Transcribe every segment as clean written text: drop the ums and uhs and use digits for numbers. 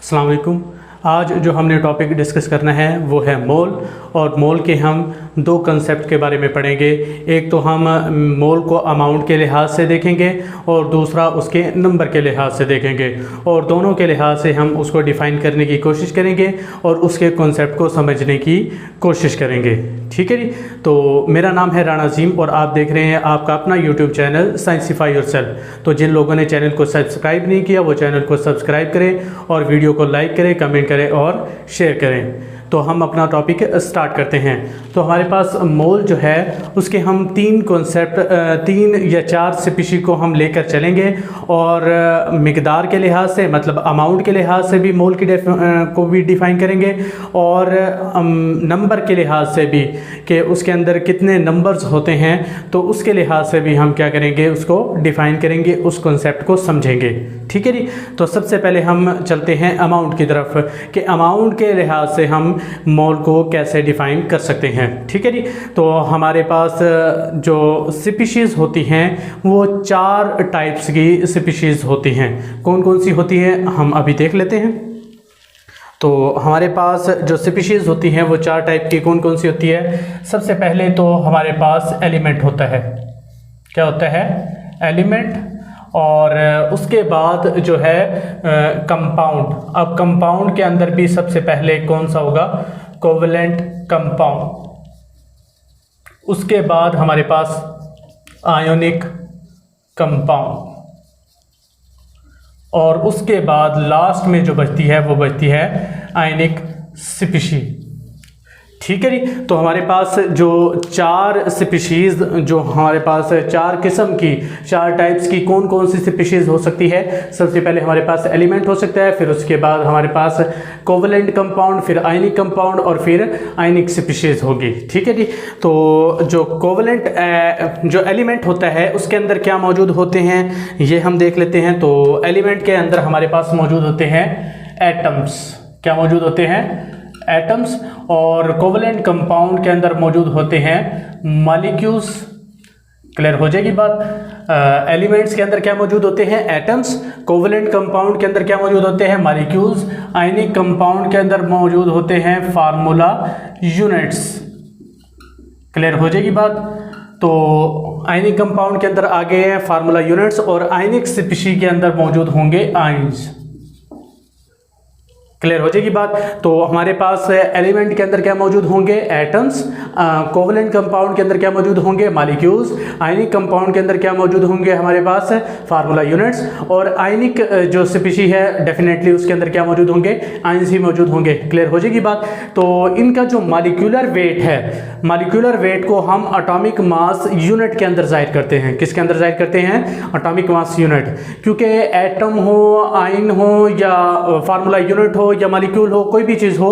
अस्सलाम वालेकुम। आज जो हमने टॉपिक डिस्कस करना है वो है मोल, और मोल के हम दो कंसेप्ट के बारे में पढ़ेंगे। एक तो हम मोल को अमाउंट के लिहाज से देखेंगे और दूसरा उसके नंबर के लिहाज से देखेंगे, और दोनों के लिहाज से हम उसको डिफ़ाइन करने की कोशिश करेंगे और उसके कॉन्सेप्ट को समझने की कोशिश करेंगे। ठीक है जी। तो मेरा नाम है राणा अजीम और आप देख रहे हैं आपका अपना यूट्यूब चैनल साइंसिफाई योरसेल्फ। तो जिन लोगों ने चैनल को सब्सक्राइब नहीं किया वो चैनल को सब्सक्राइब करें और वीडियो को लाइक करें, कमेंट करें और शेयर करें। तो हम अपना टॉपिक स्टार्ट करते हैं। तो हमारे पास मोल जो है उसके हम तीन या चार स्पीशीज को हम लेकर चलेंगे, और मिकदार के लिहाज से मतलब अमाउंट के लिहाज से भी मोल की को भी डिफ़ाइन करेंगे, और नंबर के लिहाज से भी कि उसके अंदर कितने नंबर्स होते हैं, तो उसके लिहाज से भी हम क्या करेंगे, उसको डिफ़ाइन करेंगे, उस कॉन्सेप्ट को समझेंगे। ठीक है जी। तो सबसे पहले हम चलते हैं अमाउंट की तरफ कि अमाउंट के लिहाज से हम मोल को कैसे डिफ़ाइन कर सकते हैं। ठीक है जी। तो हमारे पास जो स्पीशीज़ होती हैं वो चार टाइप्स की स्पीशीज़ होती हैं। कौन कौन सी होती हैं हम अभी देख लेते हैं। तो हमारे पास जो स्पीशीज़ होती हैं वो चार टाइप की कौन कौन सी होती है। सबसे पहले तो हमारे पास एलिमेंट होता है। क्या होता है? एलिमेंट। और उसके बाद जो है कंपाउंड। अब कंपाउंड के अंदर भी सबसे पहले कौन सा होगा? Covalent compound. उसके बाद हमारे पास आयोनिक कंपाउंड, और उसके बाद लास्ट में जो बचती है वो बचती है आयनिक स्पीशीज। ठीक है जी। तो हमारे पास जो चार स्पीशीज़, जो हमारे पास चार किस्म की, चार टाइप्स की कौन कौन सी स्पीशीज़ हो सकती है। सबसे पहले हमारे पास एलिमेंट हो सकता है, फिर उसके बाद हमारे पास कोवेलेंट कंपाउंड, फिर आयनिक कंपाउंड और फिर आयनिक स्पीशीज़ होगी। ठीक है जी। तो जो कोवेलेंट जो एलिमेंट होता है उसके अंदर क्या मौजूद होते हैं ये हम देख लेते हैं। तो एलिमेंट के अंदर हमारे पास मौजूद होते हैं एटम्स। क्या मौजूद होते हैं? एटम्स। और कोवेलेंट कंपाउंड के अंदर मौजूद होते हैं मॉलिक्यूल्स। क्लियर हो जाएगी बात। एलिमेंट्स के अंदर क्या मौजूद होते हैं? एटम्स। कोवेलेंट कंपाउंड के अंदर क्या मौजूद होते हैं? मॉलिक्यूल्स। आयनिक कंपाउंड के अंदर मौजूद होते हैं फार्मूला यूनिट्स। क्लियर हो जाएगी बात। तो आयनिक कंपाउंड के अंदर आ गए हैं फार्मूला यूनिट्स, और आयनिक स्पीशीज के अंदर मौजूद होंगे आयंस। क्लियर हो जाएगी बात। तो हमारे पास एलिमेंट के अंदर क्या मौजूद होंगे? एटम्स। कोवेलेंट कंपाउंड के अंदर क्या मौजूद होंगे? मॉलिक्यूल्स। आयनिक कंपाउंड के अंदर क्या मौजूद होंगे हमारे पास? Formula units. और आयनिक जो स्पीशीज है डेफिनेटली उसके अंदर क्या मौजूद होंगे? आयंस ही मौजूद होंगे। क्लियर हो जाएगी बात। तो इनका जो मॉलिक्यूलर वेट है, मॉलिक्यूलर वेट को हम एटॉमिक मास यूनिट के अंदर जाहिर करते हैं। किसके अंदर जाहिर करते हैं? Atomic mass unit. क्योंकि एटम हो, आयन हो, या फार्मूला यूनिट हो, या मॉलिक्यूल हो, कोई भी चीज़ हो,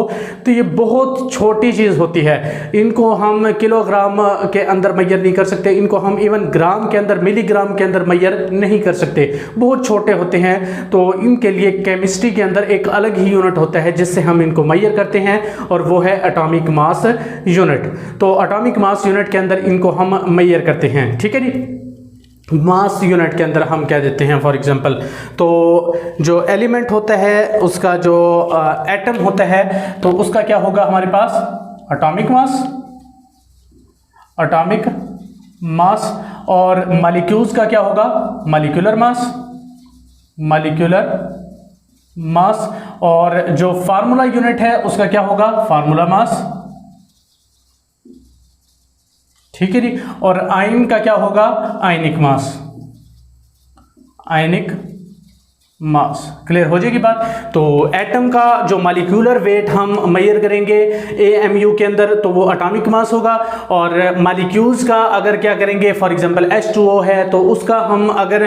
तो ये बहुत छोटी चीज़ होती है। इनको हम किलोग्राम के अंदर मैयर नहीं कर सकते, इनको हम इवन ग्राम के अंदर, मिलीग्राम के अंदर मैयर नहीं कर सकते, बहुत छोटे होते हैं। तो इनके लिए केमिस्ट्री के अंदर एक अलग ही यूनिट होता है जिससे हम इनको मैयर करते हैं, और वो है एटॉमिक मास यूनिट। तो एटॉमिक मास यूनिट के अंदर इनको हम मैयर करते हैं। ठीक है जी। मास यूनिट के अंदर हम क्या देते हैं? फॉर एग्जांपल, तो जो एलिमेंट होता है उसका जो एटम होता है तो उसका क्या होगा हमारे पास? Atomic mass. Atomic mass. और मॉलिक्यूल्स का क्या होगा? Molecular mass. Molecular mass. और जो फार्मूला यूनिट है उसका क्या होगा? Formula mass. ठीक है जी। और आयन का क्या होगा? आयनिक मास। आयनिक मास। क्लियर हो जाएगी बात। तो एटम का जो मॉलिक्यूलर वेट हम मेजर करेंगे AMU के अंदर तो वो एटॉमिक मास होगा, और मॉलिक्यूल्स का अगर क्या करेंगे, फॉर एग्जांपल H2O है तो उसका हम अगर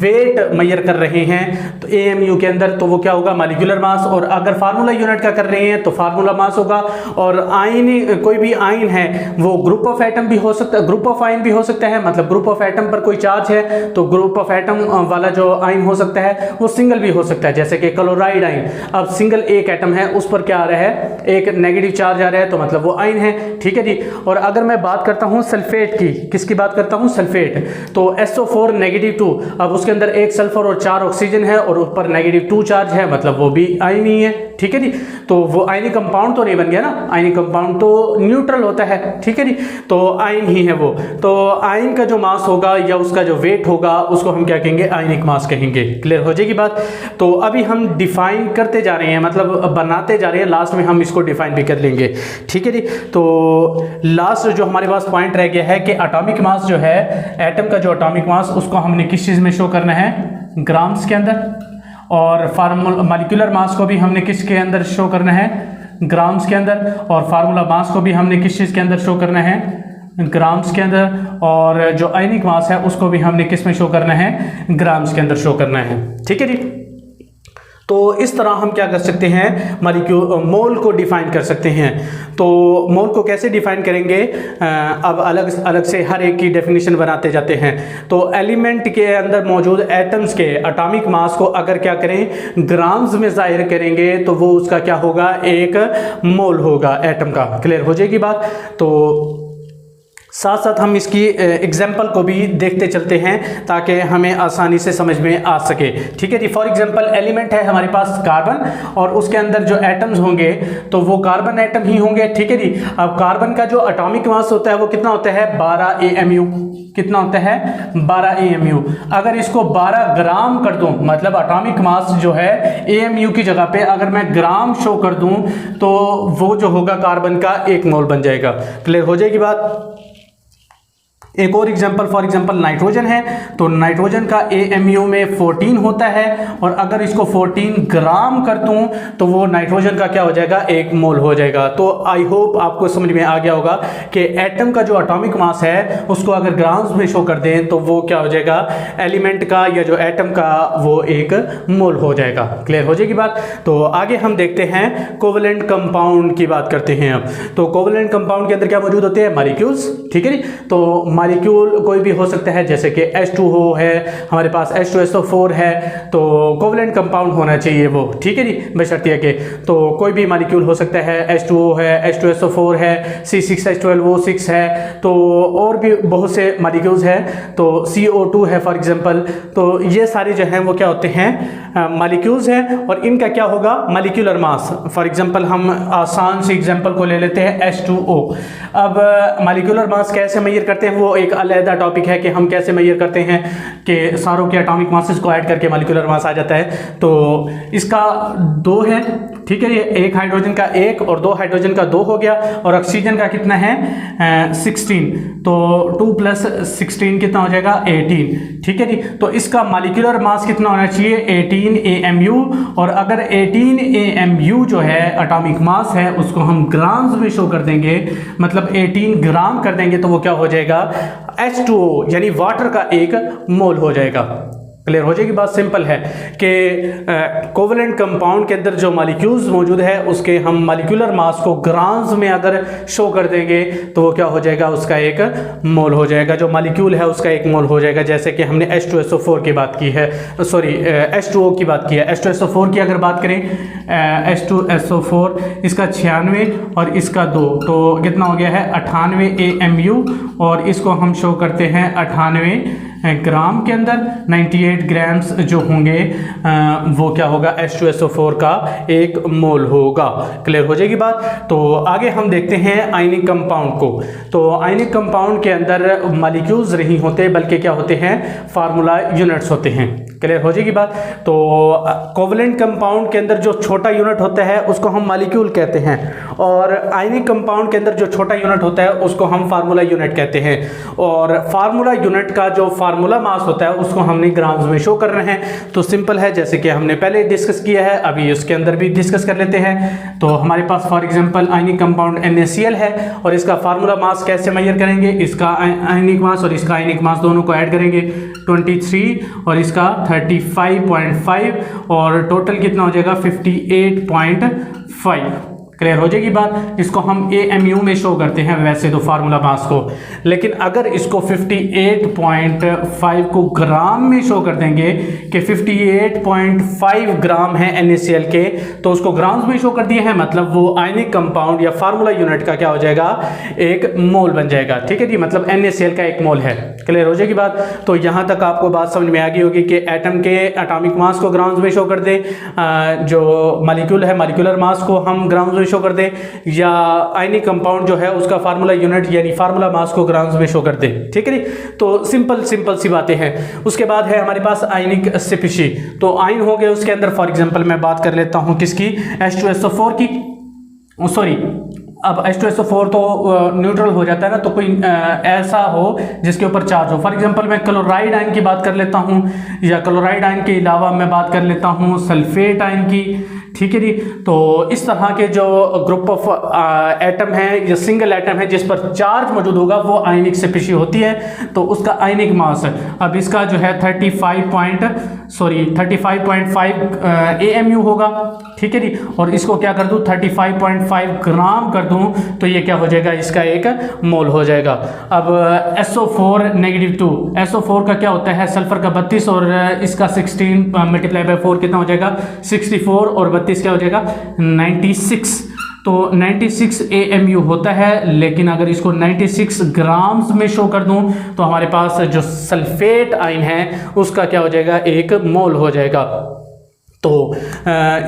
वेट मेजर कर रहे हैं तो AMU के अंदर तो वो क्या होगा? Molecular mass. और अगर फार्मूला यूनिट का कर रहे हैं तो फार्मूला मास होगा। और आयन, कोई भी आयन है वो ग्रुप ऑफ एटम भी हो सकता है, ग्रुप ऑफ आयन भी हो सकता है, मतलब ग्रुप ऑफ एटम पर कोई चार्ज है तो ग्रुप ऑफ एटम वाला जो आयन हो सकता है, वो सिंगल भी हो सकता है, जैसे कि क्लोराइड आयन। अब सिंगल एक एटम है, उस पर क्या आ रहा है, एक नेगेटिव चार्ज आ रहा है, तो मतलब वो आयन है, ठीक है जी। और अगर मैं बात करता हूं सल्फेट की, किसकी बात करता हूं, सल्फेट, तो SO4 -2, अब उसके अंदर एक सल्फर और 4 ऑक्सीजन है और ऊपर -2 चार्ज है, मतलब वो भी आयन ही है, ठीक है जी। तो वो आयनिक कंपाउंड तो नहीं बन गया ना, आयनिक कंपाउंड तो न्यूट्रल होता है, ठीक है जी, तो आयन ही है वो। तो आयन का जो मास होगा या उसका जो वेट होगा उसको हम क्या कहेंगे, आयनिक मास कहेंगे। क्लियर हो जाएगी बात। तो अभी हम डिफाइन करते जा रहे हैं, मतलब बनाते जा रहे हैं, लास्ट में हम इसको डिफाइन भी कर लेंगे, ठीक है जी। तो लास्ट जो हमारे पास पॉइंट रह गया है कि एटॉमिक मास जो है, एटम का जो एटॉमिक मास, उसको हमने किस चीज में शो करना है, ग्राम्स के अंदर, और मॉलिक्यूलर मास को भी हमने किसके अंदर शो करना है, ग्राम्स के अंदर, और फार्मूला मास को भी हमने किस चीज़ के अंदर शो करना है, ग्राम्स के अंदर, और जो आयनिक मास है उसको भी हमने किस में शो करना है, ग्राम्स के अंदर शो करना है, ठीक है जी। तो इस तरह हम क्या कर सकते हैं, मोल को डिफाइन कर सकते हैं। तो मोल को कैसे डिफाइन करेंगे, अब अलग अलग से हर एक की डेफिनेशन बनाते जाते हैं। तो एलिमेंट के अंदर मौजूद एटम्स के एटॉमिक मास को अगर क्या करें, ग्राम्स में जाहिर करेंगे, तो वो उसका क्या होगा, एक मोल होगा एटम का। क्लियर हो जाएगी बात। तो साथ साथ हम इसकी एग्जाम्पल को भी देखते चलते हैं ताकि हमें आसानी से समझ में आ सके, ठीक है जी। फॉर एग्जाम्पल एलिमेंट है हमारे पास कार्बन, और उसके अंदर जो एटम्स होंगे तो वो कार्बन एटम ही होंगे, ठीक है जी। अब कार्बन का जो एटॉमिक मास होता है वो कितना होता है, 12 AMU। कितना होता है, 12 AMU। अगर इसको 12 ग्राम कर दूं, मतलब एटॉमिक मास जो है AMU की जगह पे अगर मैं ग्राम शो कर दूं, तो वो जो होगा कार्बन का 1 मोल बन जाएगा। क्लियर हो जाएगी बात। एक और एग्जांपल, फॉर एग्जांपल नाइट्रोजन है, तो नाइट्रोजन का AMU में 14 होता है, और अगर इसको 14 ग्राम कर दूं तो वो नाइट्रोजन का क्या हो जाएगा, 1 मोल हो जाएगा। तो आई होप आपको समझ में आ गया होगा कि एटम का जो एटॉमिक मास है उसको अगर ग्राम्स में शो कर दें तो वो क्या हो जाएगा, एलिमेंट का या जो एटम का वो 1 मोल हो जाएगा। क्लियर हो जाएगी बात। तो आगे हम देखते हैं कोवेलेंट कंपाउंड की बात करते हैं अब। तो कोवेलेंट कंपाउंड के अंदर क्या मौजूद होते हैं, मॉलिक्यूल्स, ठीक है जी। तो मॉलिक्यूल कोई भी हो सकता है, जैसे कि H2O है हमारे पास, H2SO4 है, तो कोवेलेंट कंपाउंड होना चाहिए वो, ठीक है जी, बशर्ते के। तो कोई भी मॉलिक्यूल हो सकता है, H2O है, H2SO4 है, C6H12O6 है, तो और भी बहुत से मॉलिक्यूल्स हैं, तो CO2 है फॉर एग्जांपल। तो ये सारे जो हैं वो क्या होते हैं, मॉलिक्यूल्स हैं, और इनका क्या होगा, मॉलिक्यूलर मास। फॉर एग्जांपल हम आसान से एग्जांपल को ले लेते हैं, H2O। अब मॉलिक्यूलर मास कैसे मेजर करते हैं, वो एक अलग टॉपिक है कि हम कैसे मेजर करते हैं कि सारों के एटॉमिक मासेस को ऐड करके मॉलिक्यूलर मास आ जाता है। तो इसका 2 है, ठीक है, ये एक हाइड्रोजन का 1 और 2 हाइड्रोजन का 2 हो गया, और ऑक्सीजन का कितना है 16, तो 2 + 16 कितना हो जाएगा 18, ठीक है जी। तो इसका मॉलिक्यूलर मास कितना होना चाहिए 18 AMU, और अगर 18 AMU जो है एटॉमिक मास है उसको हम ग्राम्स में शो कर देंगे, मतलब 18 ग्राम कर देंगे, तो वो क्या हो जाएगा H2O यानी वाटर का 1 मोल हो जाएगा। क्लियर हो जाएगी बात। सिंपल है कि कोवेलेंट कंपाउंड के अंदर जो मॉलिक्यूल्स मौजूद है उसके हम मॉलिक्यूलर मास को ग्राम्स में अगर शो कर देंगे तो वो क्या हो जाएगा, उसका 1 मोल हो जाएगा, जो मॉलिक्यूल है उसका 1 मोल हो जाएगा। जैसे कि हमने H2SO4 की बात की है, सॉरी H2O की बात की है। H2SO4 की अगर बात करें, H2SO4 इसका 96 और इसका 2, तो कितना हो गया है 98 AMU, और इसको हम शो करते हैं 98 ग्राम के अंदर। 98 ग्राम्स जो होंगे वो क्या होगा, H2SO4 का 1 मोल होगा। क्लियर हो जाएगी बात। तो आगे हम देखते हैं आयनिक कंपाउंड को। तो आयनिक कंपाउंड के अंदर मॉलिक्यूल्स नहीं होते बल्कि क्या होते हैं, फार्मूला यूनिट्स होते हैं। क्लियर हो जाएगी बात। तो कोवेलेंट कंपाउंड के अंदर जो छोटा यूनिट होता है उसको हम मॉलिक्यूल कहते हैं, और आयनिक कंपाउंड के अंदर जो छोटा यूनिट होता है उसको हम फार्मूला यूनिट कहते हैं। और फार्मूला यूनिट का जो फार्मूला मास होता है उसको हमने ग्राम्स में शो कर रहे हैं। तो सिंपल है, जैसे कि हमने पहले डिस्कस किया है, अभी उसके अंदर भी डिस्कस कर लेते हैं। तो हमारे पास for example ionic compound NaCl है, और इसका फार्मूला मास कैसे मेजर करेंगे, इसका आयनिक मास और इसका आयनिक मास दोनों को ऐड करेंगे 23 और इसका 35.5, और टोटल कितना हो जाएगा 58.5। क्लियर हो जाएगी बात। इसको हम AMU में शो करते हैं वैसे तो फार्मूला मास को, लेकिन अगर इसको 58.5 को ग्राम में शो कर देंगे कि 58.5 ग्राम है NaCl के, तो उसको ग्राम्स में शो कर दिए हैं, मतलब वो आयनिक कंपाउंड या फार्मूला यूनिट का क्या हो जाएगा, एक मोल बन जाएगा। ठीक है जी, मतलब NaCl का एक मोल है। क्लियर हो जाएगी बात। तो यहाँ तक आपको बात समझ में आ गई होगी कि एटम के एटॉमिक मास को ग्राम्स में शो कर दे, जो मॉलिक्यूल है मॉलिक्यूलर मास को हम ग्राम्स में शो कर दे, या आयनिक कंपाउंड जो है उसका फार्मूला यूनिट यानी फार्मूला मास को ग्राम्स में शो कर दे। ठीक है जी, तो सिंपल सी बातें हैं। उसके बाद है हमारे पास आयनिक स्पीशी। तो आयन हो गए उसके अंदर, फॉर एग्जांपल मैं बात कर लेता हूं किसकी, H2SO4 की, सॉरी अब H2SO4 तो न्यूट्रल हो जाता है ना, तो कोई ऐसा हो जिसके ऊपर चार्ज हो। फॉर एग्जांपल मैं क्लोराइड आयन की बात कर लेता हूं, या क्लोराइड आयन के अलावा मैं बात कर लेता हूं सल्फेट आयन की। ठीक है जी, तो इस तरह के जो ग्रुप ऑफ एटम है या सिंगल एटम है जिस पर चार्ज मौजूद होगा वो आयनिक स्पीशी होती है। तो उसका आयनिक मास अब इसका जो है 35.5 AMU होगा। ठीक है जी, और इसको क्या कर दूं 35.5 ग्राम कर दूं, तो ये क्या हो जाएगा, इसका एक मोल हो जाएगा। अब SO4 -2, SO4 का क्या होता है, सल्फर का 32 और इसका 16 मल्टीप्लाई बाय 4 कितना हो जाएगा 64, और 32 क्या हो जाएगा 96। तो 96 AMU होता है, लेकिन अगर इसको 96 ग्राम्स में शो कर दूं तो हमारे पास जो सल्फेट आयन है उसका क्या हो जाएगा, एक मोल हो जाएगा। तो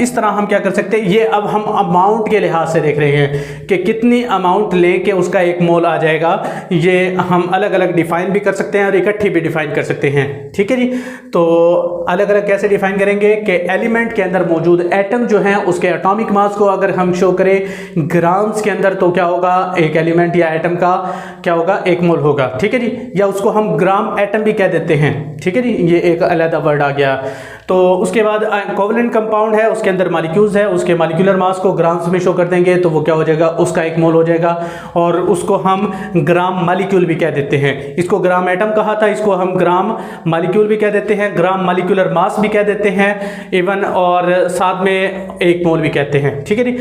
इस तरह हम क्या कर सकते हैं, ये अब हम अमाउंट के लिहाज से देख रहे हैं कि कितनी अमाउंट लेके उसका एक मोल आ जाएगा। ये हम अलग अलग डिफाइन भी कर सकते हैं और इकट्ठी भी डिफाइन कर सकते हैं। ठीक है जी, तो अलग अलग कैसे डिफाइन करेंगे कि एलिमेंट के अंदर मौजूद एटम जो है उसके एटॉमिक मास को अगर हम शो करें ग्राम्स के अंदर, तो क्या होगा, एक एलिमेंट या एटम का क्या होगा, एक मोल होगा। ठीक है जी, या उसको हम ग्राम एटम भी कह देते हैं। ठीक है जी, ये एक अलग वर्ड आ गया। तो उसके बाद कोवेलेंट कंपाउंड है, उसके अंदर मॉलिक्यूल्स है, उसके मॉलिक्यूलर मास को ग्राम्स में शो कर देंगे तो वो क्या हो जाएगा, उसका एक मोल हो जाएगा। और उसको हम ग्राम मॉलिक्यूल भी कह देते हैं। इसको ग्राम एटम कहा था, इसको हम ग्राम मॉलिक्यूल भी कह देते हैं, ग्राम मॉलिक्यूलर मास भी कह देते हैं इवन, और साथ में एक मोल भी कहते हैं। ठीक है जी,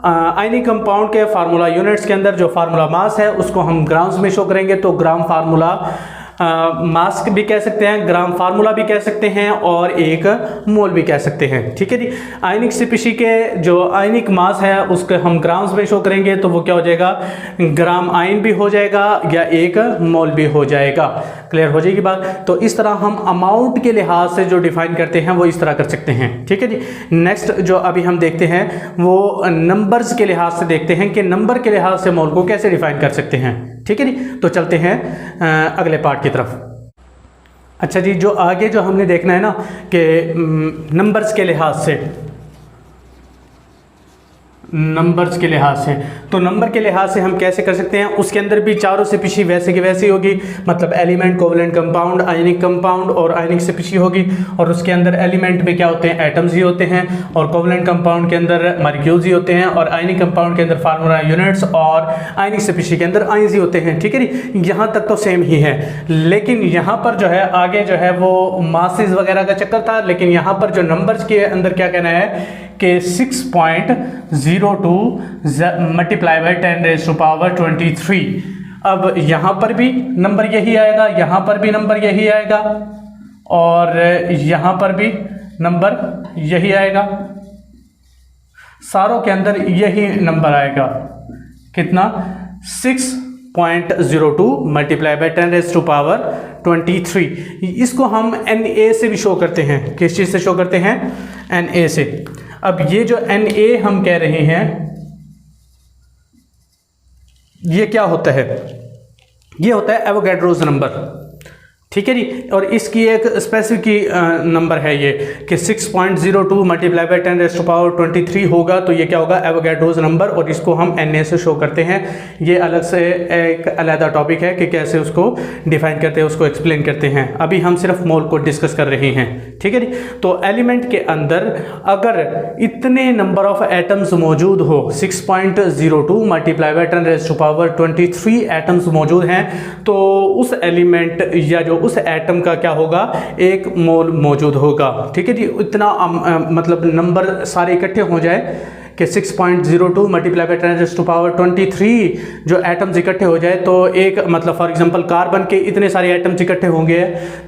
आयनिक कंपाउंड के फार्मूला यूनिट्स के अंदर जो फार्मूला मास है उसको हम ग्राम्स में शो करेंगे, तो ग्राम फार्मूला मास भी कह सकते हैं, ग्राम फार्मूला भी कह सकते हैं, और एक मोल भी कह सकते हैं। ठीक है जी, आयनिक स्पीशी के जो आयनिक मास है उसके हम ग्राम्स में शो करेंगे तो वो क्या हो जाएगा, ग्राम आयन भी हो जाएगा या एक मोल भी हो जाएगा। क्लियर हो जाएगी बात। तो इस तरह हम अमाउंट के लिहाज से जो डिफाइन करते हैं वो इस तरह कर सकते हैं। ठीक है जी, नेक्स्ट जो अभी हम देखते हैं वो नंबर्स के लिहाज से देखते हैं कि नंबर के लिहाज से मोल को कैसे डिफाइन कर सकते हैं। ठीक है जी, तो चलते हैं अगले पार्ट की तरफ। अच्छा जी, जो आगे जो हमने देखना है ना कि नंबर्स के लिहाज से, नंबर्स के लिहाज से, तो नंबर के लिहाज से हम कैसे कर सकते हैं, उसके अंदर भी चारों स्पीशी वैसे की वैसी होगी, मतलब element, covalent compound, ionic compound और आयनिक स्पीशी होगी। और उसके अंदर एलिमेंट में क्या होते हैं, एटम्स ही होते हैं, और कोवेलेंट कंपाउंड के अंदर मॉलिक्यूल्स ही होते हैं, और आयनिक कंपाउंड के अंदर फार्मूला यूनिट्स, और आयनिक स्पीशी के अंदर आयंस ही होते हैं। ठीक है जी, यहाँ तक तो सेम ही है, लेकिन यहाँ पर जो है आगे जो है वो मासेस वगैरह का चक्कर था, लेकिन यहाँ पर जो नंबर्स के अंदर क्या कहना है कि 6.02 मल्टीप्लाई बाई 10⁻23। अब यहाँ पर भी नंबर यही आएगा, यहाँ पर भी नंबर यही आएगा, और यहाँ पर भी नंबर यही आएगा, सारों के अंदर यही नंबर आएगा। कितना, 6.02 मल्टीप्लाई बाई 10⁻23। इसको हम Na से भी शो करते हैं। किस चीज़ से शो करते हैं, Na से। अब ये जो Na हम कह रहे हैं ये क्या होता है, ये होता है एवोगैड्रोस नंबर। ठीक है जी, और इसकी एक स्पेसिफिक नंबर है ये कि 6.02 मल्टीप्लाई बाई 10⁻23 होगा, तो ये क्या होगा, एवोगैड्रोस नंबर, और इसको हम Na से शो करते हैं। ये अलग से एक अलग टॉपिक है कि कैसे उसको डिफाइन करते हैं, उसको एक्सप्लेन करते हैं। अभी हम सिर्फ मोल को डिस्कस कर रहे हैं। ठीक है जी, तो एलिमेंट के अंदर अगर इतने नंबर ऑफ एटम्स मौजूद हो, 6.02 मल्टीप्लाई बाई 10⁻23 एटम्स मौजूद हैं, तो उस एलिमेंट या जो उस एटम का क्या होगा, एक मोल मौजूद होगा। ठीक है जी, इतना मतलब नंबर सारे इकट्ठे हो जाए कि 6.02 मल्टीप्लाई बाय 10⁻23 जो एटम्स इकट्ठे हो जाए तो एक मतलब फॉर एग्जांपल कार्बन के इतने सारे एटम्स इकट्ठे होंगे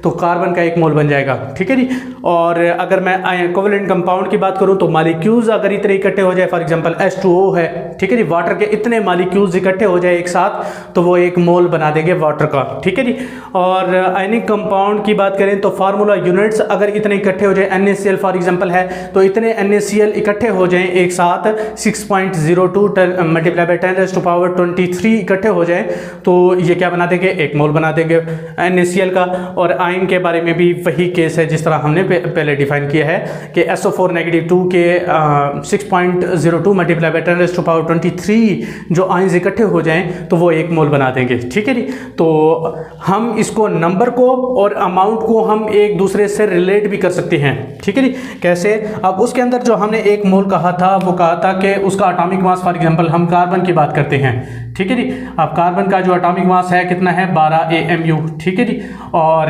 तो कार्बन का 1 मोल बन जाएगा, ठीक है जी। और अगर मैं कोवेलेंट कंपाउंड की बात करूं तो मालिक्यूल्स अगर इतने इकट्ठे हो जाए, फॉर एग्जांपल H2O है, ठीक है जी, वाटर के इतने मालिक्यूल्स इकट्ठे हो जाए एक साथ तो वो 1 मोल बना देंगे वाटर का, ठीक है जी। और आयनिक कंपाउंड की बात करें तो फार्मूला यूनिट्स अगर इतने इकट्ठे हो जाए, NaCl फॉर एग्जांपल है तो इतने NaCl इकट्ठे हो जाएं एक साथ 6.02 मल्टीप्लाई बाय 10⁻23 इकट्ठे हो जाएं तो ये क्या बना देंगे, 1 मोल बना देंगे NaCl का। और आयन के बारे में भी वही केस है जिस तरह हमने पहले डिफाइन किया है कि SO4 -2 के 6.02 मल्टीप्लाई बाय 10⁻23 जो आयन्स इकट्ठे हो जाएं तो वो 1 मोल बना देंगे, ठीक है जी। तो हम इसको नंबर को और अमाउंट को हम एक दूसरे से रिलेट भी कर सकते हैं, ठीक है जी। कैसे? अब उसके अंदर जो हमने 1 मोल कहा था वो कहा था कि उसका एटॉमिक मास, फॉर एग्जांपल हम कार्बन की बात करते हैं, ठीक है जी। अब कार्बन का जो एटॉमिक मास है कितना है, 12 AMU, ठीक है जी। और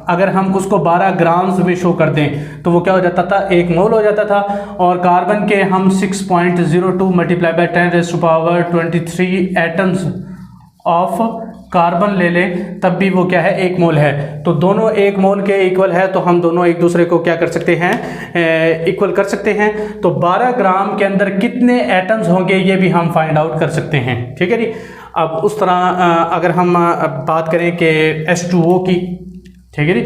अगर हम उसको 12 ग्राम्स में शो कर दें तो वो क्या हो जाता था, 1 मोल हो जाता था। और कार्बन के हम 6.02 multiply by 10⁻23 atoms of carbon ले लें तब भी वो क्या है, 1 मोल है। तो दोनों 1 मोल के इक्वल है तो हम दोनों एक दूसरे को क्या कर सकते हैं, इक्वल कर सकते हैं। तो 12 ग्राम के अंदर कितने एटम्स होंगे ये भी हम फाइंड आउट कर सकते हैं, ठीक है जी। अब उस तरह अगर हम बात करें कि H2O की, ठीक है जी,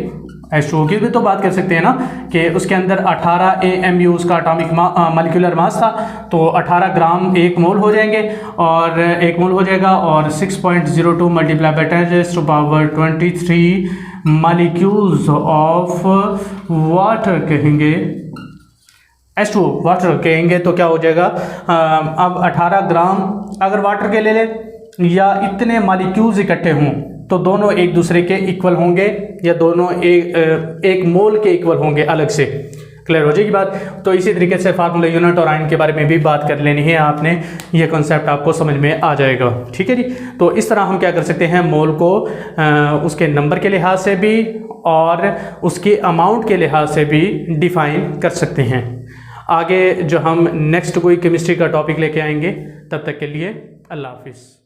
H2O की भी तो बात कर सकते हैं ना कि उसके अंदर 18 AMU उसका एटॉमिक मॉलिक्यूलर मास था तो 18 ग्राम 1 मोल हो जाएंगे और 1 मोल हो जाएगा। और 6.02 multiply by 10⁻23 molecules of water कहेंगे, H2O वाटर कहेंगे तो क्या हो जाएगा, अब 18 ग्राम अगर वाटर के ले ले या इतने मॉलिक्यूल्स इकट्ठे हों तो दोनों एक दूसरे के इक्वल होंगे या दोनों एक मोल के इक्वल होंगे, अलग से क्लियर हो जाएगी बात। तो इसी तरीके से फार्मूला यूनिट और आयन के बारे में भी बात कर लेनी है आपने, ये कॉन्सेप्ट आपको समझ में आ जाएगा, ठीक है जी। तो इस तरह हम क्या कर सकते हैं, मोल को उसके नंबर के लिहाज से भी और उसके अमाउंट के लिहाज से भी डिफाइन कर सकते हैं। आगे जो हम नेक्स्ट कोई केमिस्ट्री का टॉपिक लेके आएंगे, तब तक के लिए अल्लाह हाफिज़।